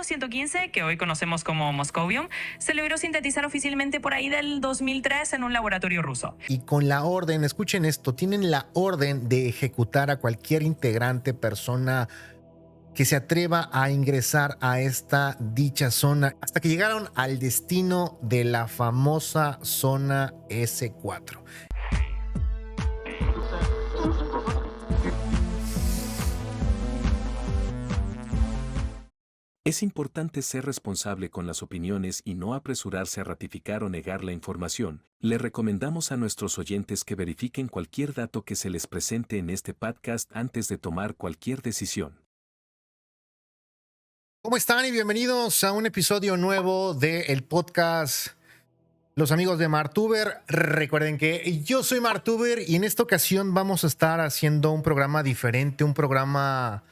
115, que hoy conocemos como Moscovium, se logró sintetizar oficialmente por ahí del 2003 en un laboratorio ruso. Y con la orden, escuchen esto, tienen la orden de ejecutar a cualquier integrante, persona que se atreva a ingresar a esta dicha zona, hasta que llegaron al destino de la famosa zona S4. Es importante ser responsable con las opiniones y no apresurarse a ratificar o negar la información. Le recomendamos a nuestros oyentes que verifiquen cualquier dato que se les presente en este podcast antes de tomar cualquier decisión. ¿Cómo están? Y bienvenidos a un episodio nuevo del podcast Los Amigos de Martuber. Recuerden que yo soy Martuber y en esta ocasión vamos a estar haciendo un programa diferente, un programa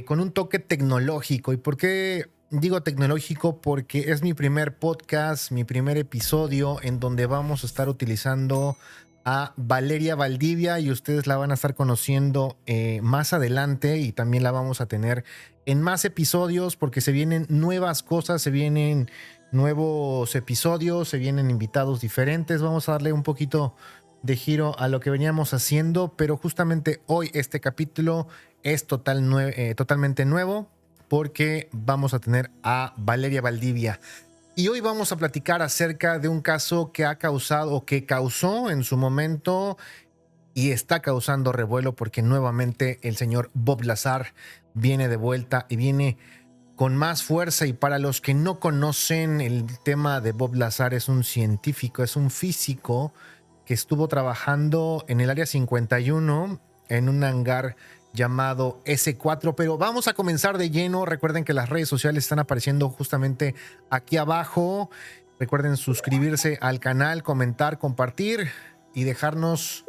con un toque tecnológico. ¿Y por qué digo tecnológico? Porque es mi primer podcast, mi primer episodio en donde vamos a estar utilizando a Valeria Valdivia y ustedes la van a estar conociendo más adelante, y también la vamos a tener en más episodios porque se vienen nuevas cosas, se vienen nuevos episodios, se vienen invitados diferentes. Vamos a darle un poquito de giro a lo que veníamos haciendo, pero justamente hoy este capítulo es totalmente nuevo porque vamos a tener a Valeria Valdivia. Y hoy vamos a platicar acerca de un caso que ha causado o que causó en su momento y está causando revuelo, porque nuevamente el señor Bob Lazar viene de vuelta y viene con más fuerza. Y para los que no conocen el tema de Bob Lazar, es un científico, es un físico que estuvo trabajando en el área 51 en un hangar llamado S4, pero vamos a comenzar de lleno. Recuerden que las redes sociales están apareciendo justamente aquí abajo. Recuerden suscribirse al canal, comentar, compartir y dejarnos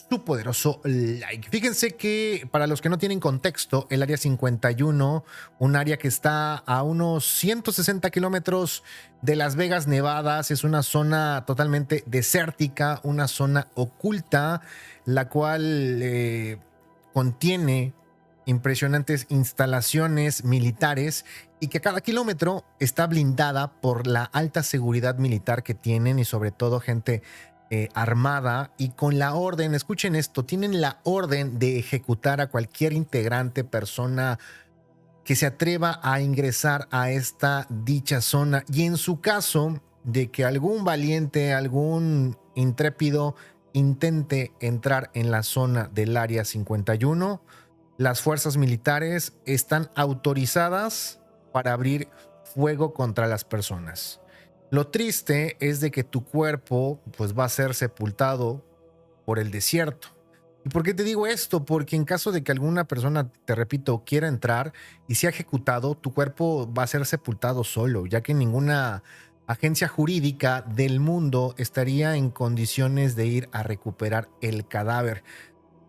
su poderoso like. Fíjense que para los que no tienen contexto, el área 51, un área que está a unos 160 kilómetros de Las Vegas, Nevada, es una zona totalmente desértica, una zona oculta, la cual contiene impresionantes instalaciones militares y que cada kilómetro está blindada por la alta seguridad militar que tienen, y sobre todo gente armada y con la orden, escuchen esto, tienen la orden de ejecutar a cualquier integrante, persona que se atreva a ingresar a esta dicha zona. Y en su caso de que algún valiente, algún intrépido intente entrar en la zona del área 51, las fuerzas militares están autorizadas para abrir fuego contra las personas. Lo triste es de que tu cuerpo pues va a ser sepultado por el desierto. ¿Y por qué te digo esto? Porque en caso de que alguna persona, te repito, quiera entrar y sea ejecutado, tu cuerpo va a ser sepultado solo, ya que ninguna agencia jurídica del mundo estaría en condiciones de ir a recuperar el cadáver.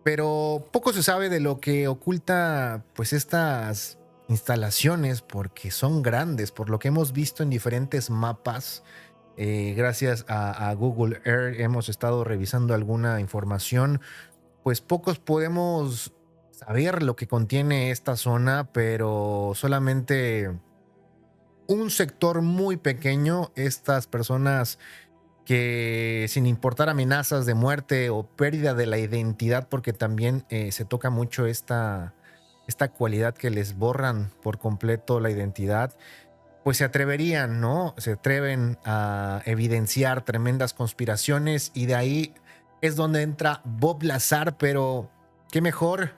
Pero poco se sabe de lo que oculta pues estas instalaciones, porque son grandes, por lo que hemos visto en diferentes mapas. Gracias a Google Earth hemos estado revisando alguna información. Pues pocos podemos saber lo que contiene esta zona, pero solamente un sector muy pequeño, estas personas que, sin importar amenazas de muerte o pérdida de la identidad, porque también se toca mucho esta cualidad que les borran por completo la identidad, pues se atreverían, ¿no? Se atreven a evidenciar tremendas conspiraciones, y de ahí es donde entra Bob Lazar. Pero qué mejor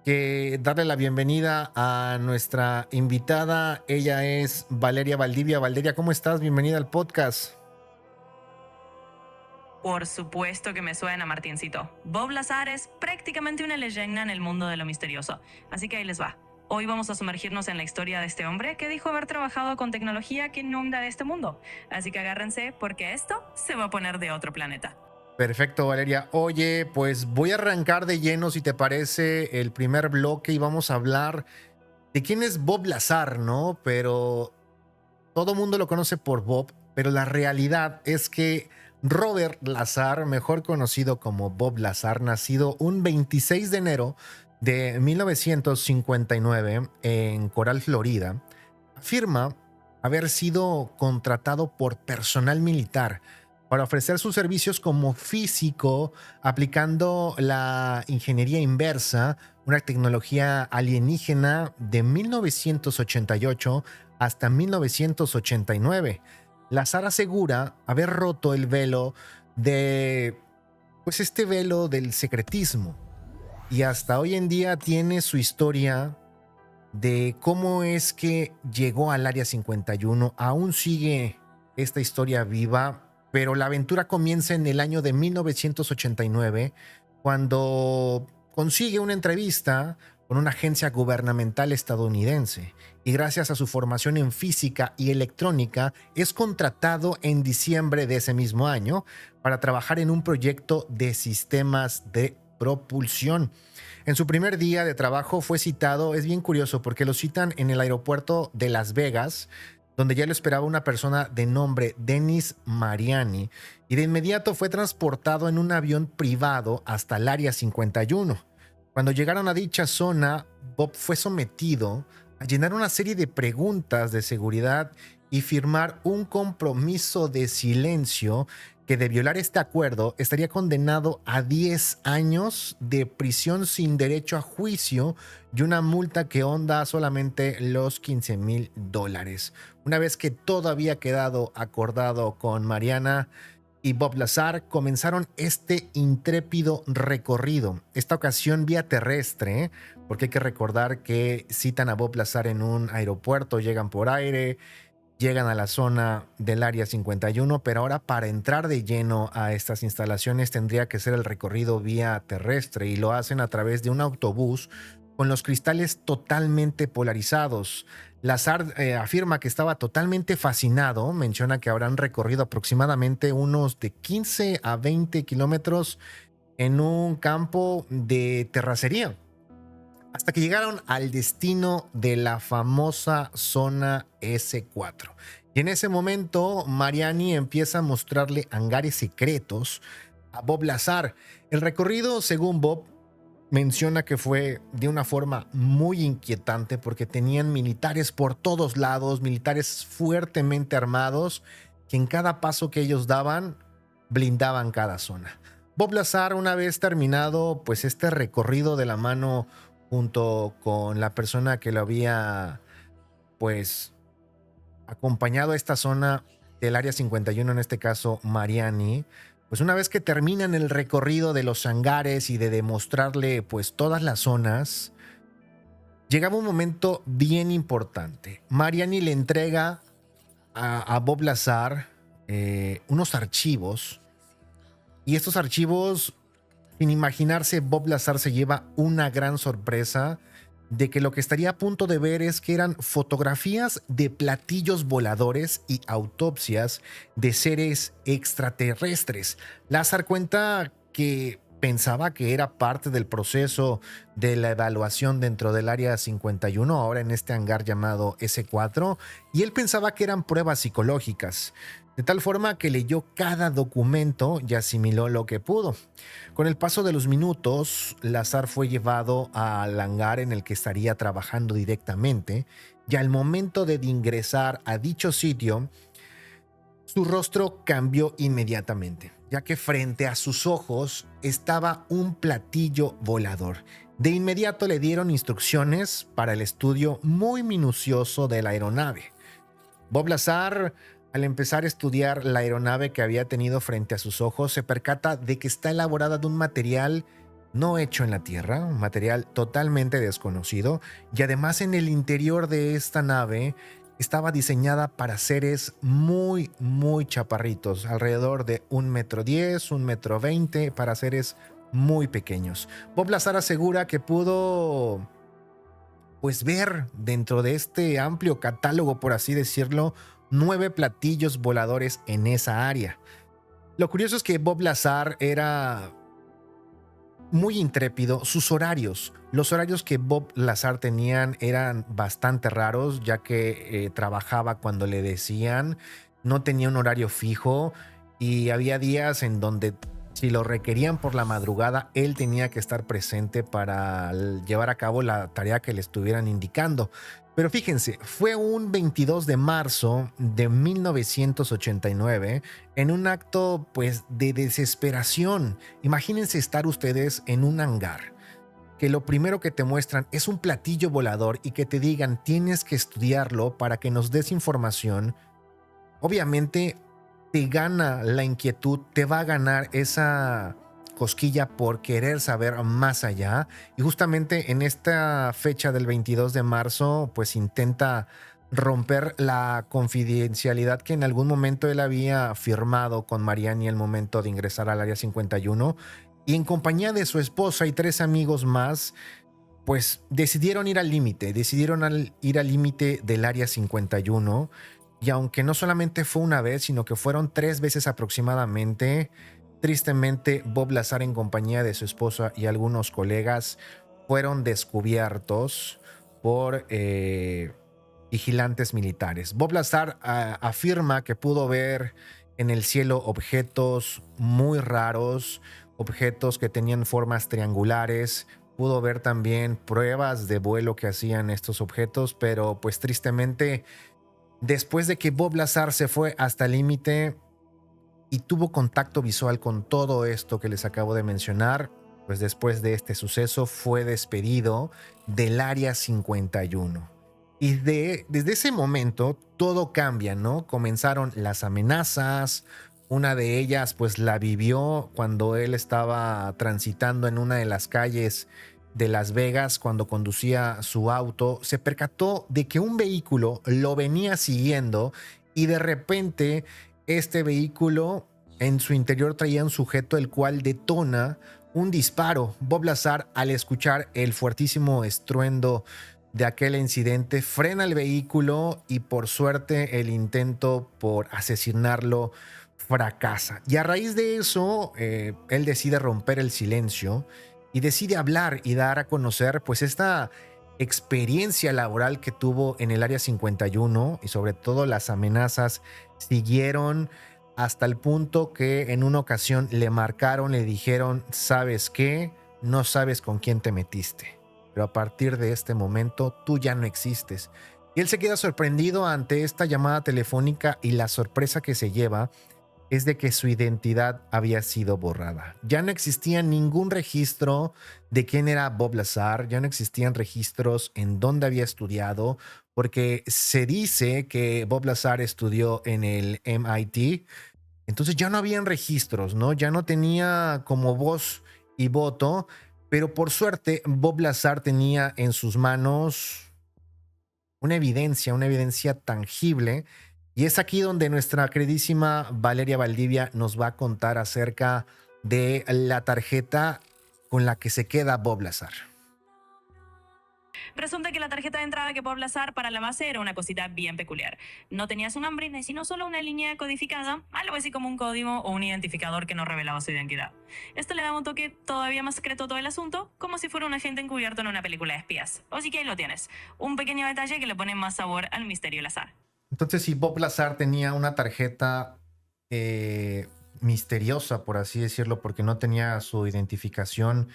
que darle la bienvenida a nuestra invitada. Ella es Valeria Valdivia. Valeria, ¿cómo estás? Bienvenida al podcast. Por supuesto que me suena, Martincito. Bob Lazar es prácticamente una leyenda en el mundo de lo misterioso. Así que ahí les va. Hoy vamos a sumergirnos en la historia de este hombre que dijo haber trabajado con tecnología que inunda de este mundo. Así que agárrense, porque esto se va a poner de otro planeta. Perfecto, Valeria. Oye, pues voy a arrancar de lleno, si te parece, el primer bloque, y vamos a hablar de quién es Bob Lazar, ¿no? Pero todo mundo lo conoce por Bob, pero la realidad es que Robert Lazar, mejor conocido como Bob Lazar, nacido un 26 de enero de 1959 en Coral, Florida, afirma haber sido contratado por personal militar para ofrecer sus servicios como físico, aplicando la ingeniería inversa, una tecnología alienígena de 1988 hasta 1989. Lazar asegura haber roto el velo este velo del secretismo, y hasta hoy en día tiene su historia de cómo es que llegó al Área 51. Aún sigue esta historia viva, pero la aventura comienza en el año de 1989, cuando consigue una entrevista con una agencia gubernamental estadounidense, y gracias a su formación en física y electrónica es contratado en diciembre de ese mismo año para trabajar en un proyecto de sistemas de propulsión. En su primer día de trabajo fue citado, es bien curioso porque lo citan en el aeropuerto de Las Vegas, donde ya lo esperaba una persona de nombre Dennis Mariani, y de inmediato fue transportado en un avión privado hasta el Área 51. Cuando llegaron a dicha zona, Bob fue sometido a llenar una serie de preguntas de seguridad y firmar un compromiso de silencio que, de violar este acuerdo, estaría condenado a 10 años de prisión sin derecho a juicio y una multa que onda solamente los $15,000. Una vez que todo había quedado acordado con Mariana y Bob Lazar, comenzaron este intrépido recorrido, esta ocasión vía terrestre, porque hay que recordar que citan a Bob Lazar en un aeropuerto, llegan por aire, llegan a la zona del Área 51, pero ahora para entrar de lleno a estas instalaciones tendría que ser el recorrido vía terrestre, y lo hacen a través de un autobús con los cristales totalmente polarizados. Lazar afirma que estaba totalmente fascinado, menciona que habrán recorrido aproximadamente unos de 15 a 20 kilómetros en un campo de terracería, hasta que llegaron al destino de la famosa zona S4. Y en ese momento Mariani empieza a mostrarle hangares secretos a Bob Lazar. El recorrido, según Bob, menciona que fue de una forma muy inquietante porque tenían militares por todos lados, militares fuertemente armados, que en cada paso que ellos daban blindaban cada zona. Bob Lazar, una vez terminado pues este recorrido de la mano junto con la persona que lo había pues acompañado a esta zona del Área 51, en este caso Mariani, pues una vez que terminan el recorrido de los hangares y de demostrarle pues todas las zonas, llegaba un momento bien importante. Mariani le entrega a Bob Lazar unos archivos, y estos archivos, sin imaginarse, Bob Lazar se lleva una gran sorpresa de que lo que estaría a punto de ver es que eran fotografías de platillos voladores y autopsias de seres extraterrestres. Lazar cuenta que pensaba que era parte del proceso de la evaluación dentro del Área 51, ahora en este hangar llamado S4, y él pensaba que eran pruebas psicológicas, de tal forma que leyó cada documento y asimiló lo que pudo. Con el paso de los minutos, Lazar fue llevado al hangar en el que estaría trabajando directamente, y al momento de ingresar a dicho sitio, su rostro cambió inmediatamente, ya que frente a sus ojos estaba un platillo volador. De inmediato le dieron instrucciones para el estudio muy minucioso de la aeronave. Bob Lazar, al empezar a estudiar la aeronave que había tenido frente a sus ojos, se percata de que está elaborada de un material no hecho en la Tierra, un material totalmente desconocido, y además en el interior de esta nave estaba diseñada para seres muy, muy chaparritos, alrededor de 1,10 m, 1,20 m, para seres muy pequeños. Bob Lazar asegura que pudo pues ver dentro de este amplio catálogo, por así decirlo, 9 platillos voladores en esa área. Lo curioso es que Bob Lazar era muy intrépido. Los horarios que Bob Lazar tenían eran bastante raros, ya que trabajaba cuando le decían, no tenía un horario fijo, y había días en donde, si lo requerían por la madrugada, él tenía que estar presente para llevar a cabo la tarea que le estuvieran indicando. Pero fíjense, fue un 22 de marzo de 1989 en un acto pues de desesperación. Imagínense estar ustedes en un hangar, que lo primero que te muestran es un platillo volador y que te digan tienes que estudiarlo para que nos des información. Obviamente te gana la inquietud, te va a ganar esa cosquilla por querer saber más allá. Y justamente en esta fecha del 22 de marzo, pues intenta romper la confidencialidad que en algún momento él había firmado con Mariani al momento de ingresar al Área 51. Y en compañía de su esposa y 3 amigos más, pues decidieron ir al límite, ir al límite del Área 51. Y aunque no solamente fue una vez, sino que fueron 3 veces aproximadamente, tristemente Bob Lazar en compañía de su esposa y algunos colegas fueron descubiertos por vigilantes militares. Bob Lazar afirma que pudo ver en el cielo objetos muy raros, objetos que tenían formas triangulares. Pudo ver también pruebas de vuelo que hacían estos objetos, pero pues tristemente, después de que Bob Lazar se fue hasta el límite y tuvo contacto visual con todo esto que les acabo de mencionar, pues después de este suceso fue despedido del Área 51. Y desde ese momento todo cambia, ¿no? Comenzaron las amenazas. Una de ellas pues la vivió cuando él estaba transitando en una de las calles de Las Vegas. Cuando conducía su auto, se percató de que un vehículo lo venía siguiendo y de repente este vehículo en su interior traía un sujeto el cual detona un disparo. Bob Lazar, al escuchar el fuertísimo estruendo de aquel incidente, frena el vehículo y por suerte el intento por asesinarlo fracasa. Y a raíz de eso, él decide romper el silencio y decide hablar y dar a conocer pues esta experiencia laboral que tuvo en el Área 51 y sobre todo las amenazas siguieron hasta el punto que en una ocasión le marcaron, le dijeron, ¿sabes qué? No sabes con quién te metiste, pero a partir de este momento tú ya no existes. Y él se queda sorprendido ante esta llamada telefónica y la sorpresa que se lleva es de que su identidad había sido borrada. Ya no existía ningún registro de quién era Bob Lazar, ya no existían registros en dónde había estudiado, porque se dice que Bob Lazar estudió en el MIT, entonces ya no habían registros, ¿no? Ya no tenía como voz y voto, pero por suerte Bob Lazar tenía en sus manos una evidencia tangible. Y es aquí donde nuestra queridísima Valeria Valdivia nos va a contar acerca de la tarjeta con la que se queda Bob Lazar. Resulta que la tarjeta de entrada que Bob Lazar para la base era una cosita bien peculiar. No tenía su nombre, sino solo una línea codificada, algo así como un código o un identificador que no revelaba su identidad. Esto le daba un toque todavía más secreto a todo el asunto, como si fuera un agente encubierto en una película de espías. Así que ahí lo tienes, un pequeño detalle que le pone más sabor al misterio Lazar. Entonces, si Bob Lazar tenía una tarjeta misteriosa, por así decirlo, porque no tenía su identificación,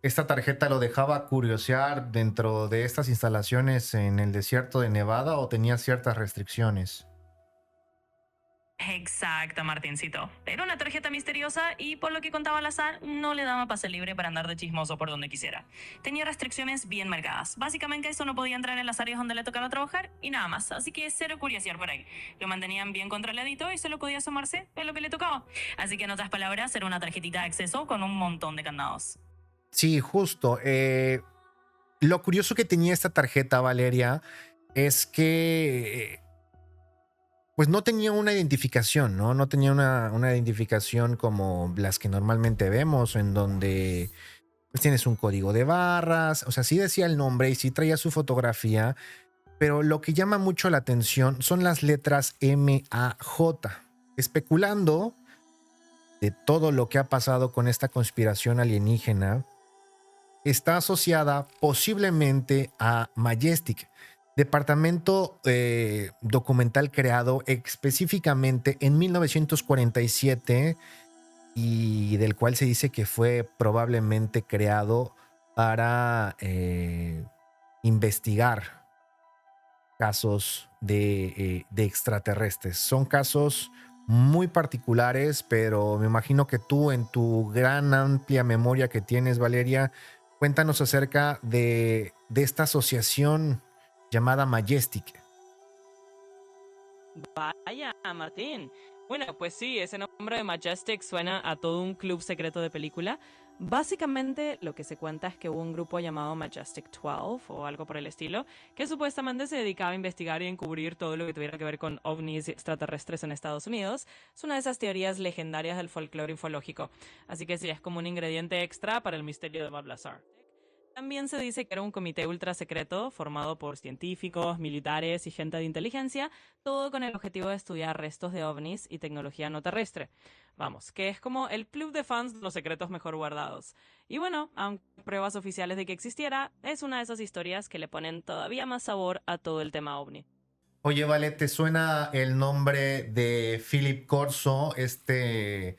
¿esta tarjeta lo dejaba curiosear dentro de estas instalaciones en el desierto de Nevada o tenía ciertas restricciones? Exacto, Martincito. Era una tarjeta misteriosa y por lo que contaba Lazar, no le daba pase libre para andar de chismoso por donde quisiera. Tenía restricciones bien marcadas. Básicamente eso no podía entrar en las áreas donde le tocaba trabajar y nada más. Así que cero curiosear por ahí. Lo mantenían bien controladito y solo podía asomarse en lo que le tocaba. Así que en otras palabras, era una tarjetita de acceso con un montón de candados. Sí, justo. Lo curioso que tenía esta tarjeta, Valeria, es que pues no tenía una identificación, ¿no? No tenía una identificación como las que normalmente vemos, en donde pues tienes un código de barras. O sea, sí decía el nombre y sí traía su fotografía, pero lo que llama mucho la atención son las letras MAJ. Especulando de todo lo que ha pasado con esta conspiración alienígena, está asociada posiblemente a Majestic, departamento documental creado específicamente en 1947 y del cual se dice que fue probablemente creado para investigar casos de extraterrestres. Son casos muy particulares, pero me imagino que tú, en tu gran amplia memoria que tienes, Valeria, cuéntanos acerca de esta asociación llamada Majestic. Vaya, Martín. Bueno, pues sí, ese nombre de Majestic suena a todo un club secreto de película. Básicamente lo que se cuenta es que hubo un grupo llamado Majestic 12 o algo por el estilo, que supuestamente se dedicaba a investigar y encubrir todo lo que tuviera que ver con ovnis extraterrestres en Estados Unidos. Es una de esas teorías legendarias del folclore ufológico, así que sí, es como un ingrediente extra para el misterio de Bob Lazar. También se dice que era un comité ultra secreto formado por científicos, militares y gente de inteligencia, todo con el objetivo de estudiar restos de ovnis y tecnología no terrestre. Vamos, que es como el club de fans de los secretos mejor guardados. Y bueno, aunque hay pruebas oficiales de que existiera, es una de esas historias que le ponen todavía más sabor a todo el tema ovni. Oye, Vale, ¿te suena el nombre de Philip Corso, este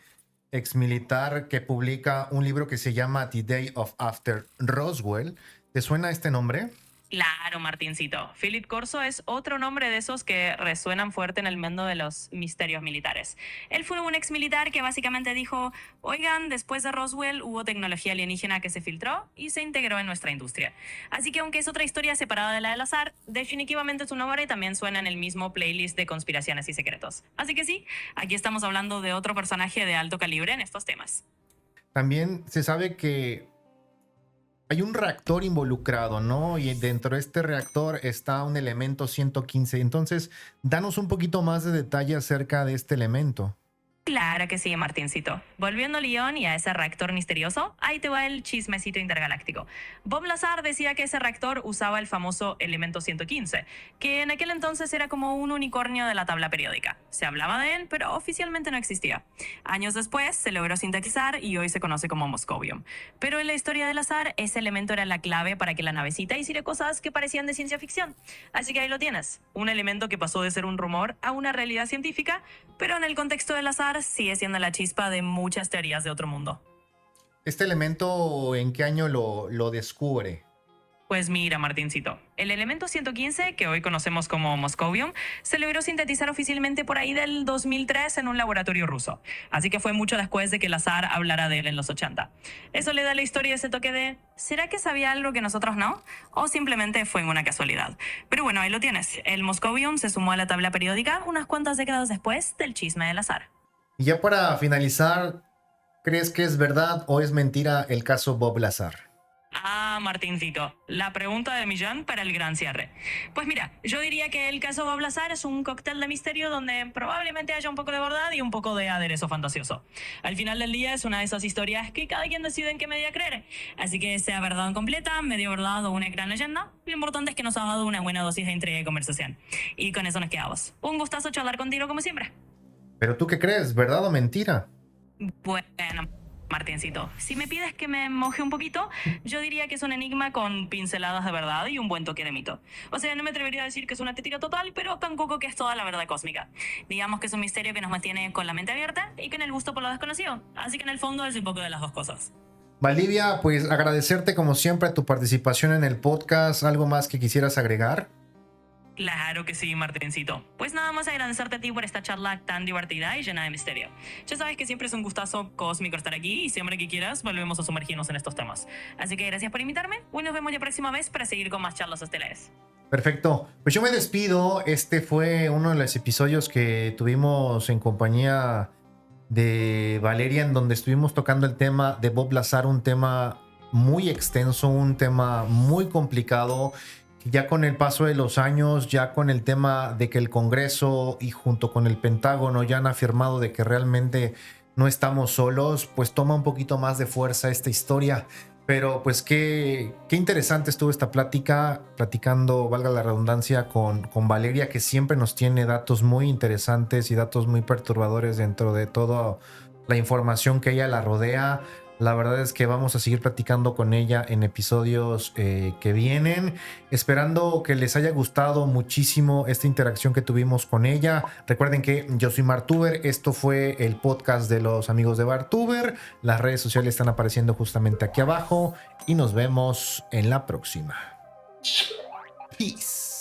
exmilitar que publica un libro que se llama The Day of After Roswell? ¿Te suena este nombre? Claro, Martincito. Philip Corso es otro nombre de esos que resuenan fuerte en el mundo de los misterios militares. Él fue un ex militar que básicamente dijo, oigan, después de Roswell hubo tecnología alienígena que se filtró y se integró en nuestra industria. Así que aunque es otra historia separada de la del azar, definitivamente su nombre también suena en el mismo playlist de conspiraciones y secretos. Así que sí, aquí estamos hablando de otro personaje de alto calibre en estos temas. También se sabe que hay un reactor involucrado, ¿no? Y dentro de este reactor está un elemento 115. Entonces, danos un poquito más de detalle acerca de este elemento. Claro que sí, Martincito. Volviendo a León y a ese reactor misterioso, ahí te va el chismecito intergaláctico. Bob Lazar decía que ese reactor usaba el famoso elemento 115, que en aquel entonces era como un unicornio de la tabla periódica. Se hablaba de él, pero oficialmente no existía. Años después se logró sintetizar y hoy se conoce como moscovium. Pero en la historia de Lazar, ese elemento era la clave para que la navecita hiciera cosas que parecían de ciencia ficción. Así que ahí lo tienes, un elemento que pasó de ser un rumor a una realidad científica, pero en el contexto de Lazar sigue siendo la chispa de muchas teorías de otro mundo. ¿Este elemento en qué año lo descubre? Pues mira, Martincito, el elemento 115, que hoy conocemos como moscovium, se logró sintetizar oficialmente por ahí del 2003 en un laboratorio ruso. Así que fue mucho después de que Lazar hablara de él en los 80. Eso le da a la historia ese toque de ¿será que sabía algo que nosotros no? ¿O simplemente fue una casualidad? Pero bueno, ahí lo tienes. El moscovium se sumó a la tabla periódica unas cuantas décadas después del chisme de Lazar. Y ya para finalizar, ¿crees que es verdad o es mentira el caso Bob Lazar? Ah, Martincito, la pregunta de millón para el gran cierre. Pues mira, yo diría que el caso Bob Lazar es un cóctel de misterio donde probablemente haya un poco de verdad y un poco de aderezo fantasioso. Al final del día es una de esas historias que cada quien decide en qué medida creer. Así que sea verdad completa, medio verdad o una gran leyenda, lo importante es que nos ha dado una buena dosis de intriga y conversación. Y con eso nos quedamos. Un gustazo charlar contigo como siempre. ¿Pero tú qué crees? ¿Verdad o mentira? Bueno, Martincito, si me pides que me moje un poquito, yo diría que es un enigma con pinceladas de verdad y un buen toque de mito. O sea, no me atrevería a decir que es una tetira total, pero tampoco que es toda la verdad cósmica. Digamos que es un misterio que nos mantiene con la mente abierta y con el gusto por lo desconocido. Así que en el fondo es un poco de las dos cosas. Valdivia, pues agradecerte como siempre tu participación en el podcast. ¿Algo más que quisieras agregar? Claro que sí, Martincito. Pues nada más agradecerte a ti por esta charla tan divertida y llena de misterio. Ya sabes que siempre es un gustazo cósmico estar aquí y siempre que quieras volvemos a sumergirnos en estos temas. Así que gracias por invitarme y nos vemos la próxima vez para seguir con más charlas estelares. Perfecto. Pues yo me despido. Este fue uno de los episodios que tuvimos en compañía de Valeria, en donde estuvimos tocando el tema de Bob Lazar, un tema muy extenso, un tema muy complicado. Ya con el paso de los años, ya con el tema de que el Congreso y junto con el Pentágono ya han afirmado de que realmente no estamos solos, pues toma un poquito más de fuerza esta historia. Pero pues qué interesante estuvo esta plática, platicando, valga la redundancia, con Valeria, que siempre nos tiene datos muy interesantes y datos muy perturbadores dentro de toda la información que ella la rodea. La verdad es que vamos a seguir platicando con ella en episodios que vienen, esperando que les haya gustado muchísimo esta interacción que tuvimos con ella. Recuerden que yo soy Martuber, esto fue el podcast de los amigos de Martuber. Las redes sociales están apareciendo justamente aquí abajo y nos vemos en la próxima. Peace.